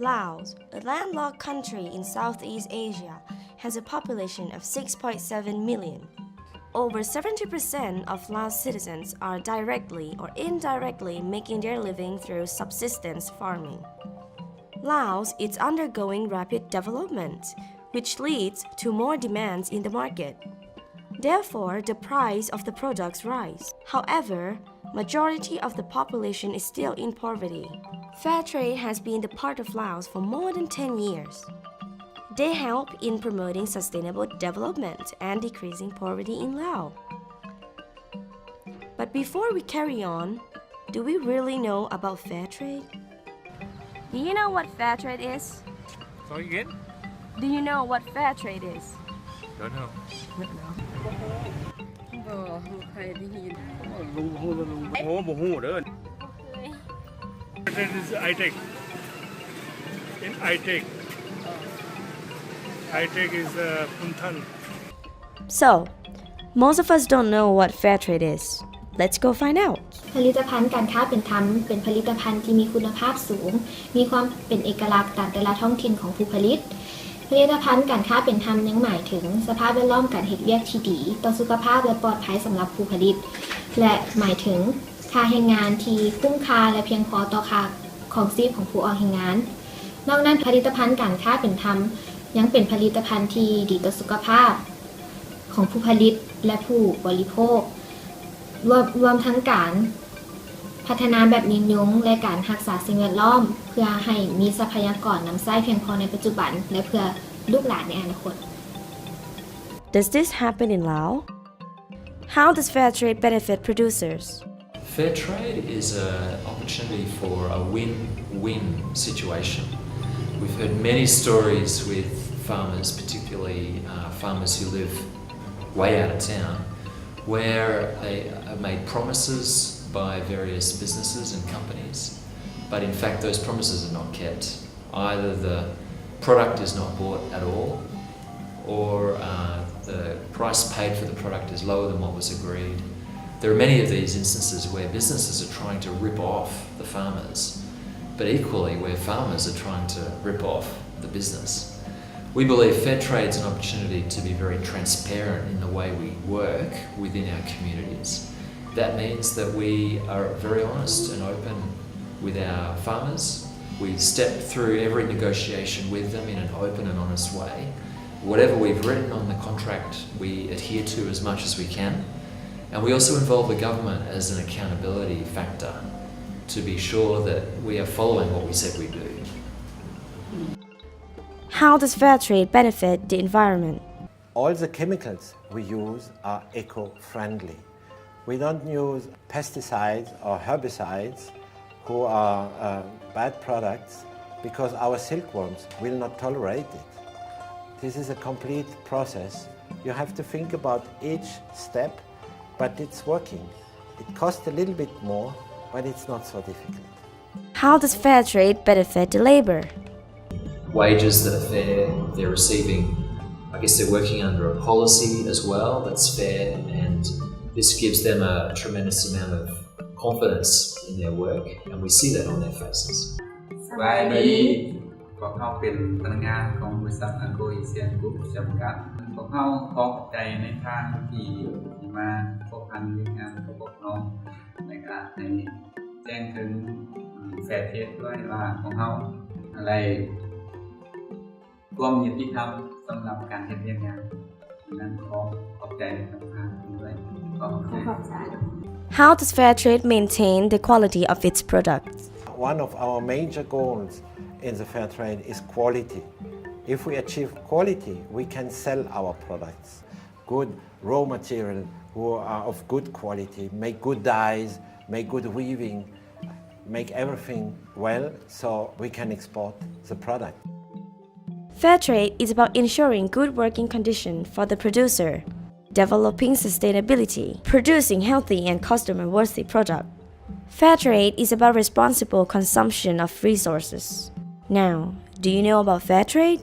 Laos, a landlocked country in Southeast Asia, has a population of 6.7 million. Over 70% of Laos citizens are directly or indirectly making their living through subsistence farming. Laos is undergoing rapid development, which leads to more demands in the market. Therefore, the price of the products rise. However, majority of the population is still in poverty. Fair trade has been the part of Laos for more than 10 years. They help in promoting sustainable development and decreasing poverty in Laos. But before we carry on, do we really know about fair trade? Do you know what fair trade is? Sorry again? Do you know what fair trade is? Don't know. That is I-Tech. In I-Tech. I-Tech is Puntan. So, most of us don't know what fair trade is. Let's go find out. ผลิตภัณฑ์การค้าเป็นธรรมเป็นผลิตภัณฑ์ที่มีคุณภาพสูงมีความเป็นเอกลักษณ์ตามแต่ละท้องถิ่นของผู้ผลิตผลิตภัณฑ์การค้าเป็นธรรมยังหมายถึงสภาพแวดล้อมการเฮ็ดเวียกที่ดีต่อสุขภาพและปลอดภัยสำหรับผู้ผลิตและหมายถึงค่าแรงงานที่คุ้มค่าและเพียงพอต่อค่าของชีพของผู้ออกแรงงานนอกนั้นผลิตภัณฑ์การค้าเป็นธรรมยังเป็นผลิตภัณฑ์ที่ดีต่อสุขภาพของผู้ผลิตและผู้บริโภครวมทั้งการพัฒนาแบบยืนยงและการรักษาสิ่งแวดล้อมเพื่อให้มีทรัพยากรน้ำใช้เพียงพอในปัจจุบันและเพื่อลูกหลานในอนาคต Does this happen in Laos? How does fair trade benefit producers? Fair trade is an opportunity for a win-win situation. We've heard many stories with farmers, particularly farmers who live way out of town, where they have made promises by various businesses and companies, but in fact those promises are not kept. Either the product is not bought at all, or the price paid for the product is lower than what was agreed. There are many of these instances where businesses are trying to rip off the farmers, but equally where farmers are trying to rip off the business. We believe fair trade is an opportunity to be very transparent in the way we work within our communities. That means that we are very honest and open with our farmers. We step through every negotiation with them in an open and honest way. Whatever we've written on the contract, we adhere to as much as we can. And we also involve the government as an accountability factor to be sure that we are following what we said we do. How does fair trade benefit the environment? All the chemicals we use are eco-friendly. We don't use pesticides or herbicides who are bad products because our silkworms will not tolerate it. This is a complete process. You have to think about each step, but it's working. It costs a little bit more, but it's not so difficult. How does fair trade benefit the labor? Wages that are fair, they're receiving, I guess they're working under a policy as well that's fair, and this gives them a tremendous amount of confidence in their work, and we see that on their faces. สบายดีพวกเขาเป็นพนักงานของบริษัทอังโกอีเซียนกรุ๊ปจำกัดพวกเขาขอบใจในทางที่มาพบกันในงานกับพวกน้องในการให้แจ้งถึงแฟร์เทรดด้วยว่าของเขาอะไรร่วมยุติธรรมสำหรับการเฮ็ดงานนั้นขอบใจทางการด้วยขอบใจ How does fair trade maintain the quality of its products? One of our major goals in the fair trade is quality. If we achieve quality, we can sell our products. Good raw material who are of good quality, make good dyes, make good weaving, make everything well so we can export the product. Fair trade is about ensuring good working conditions for the producer, developing sustainability, producing healthy and customer-worthy products. Fair trade is about responsible consumption of resources. Now, do you know about fair trade?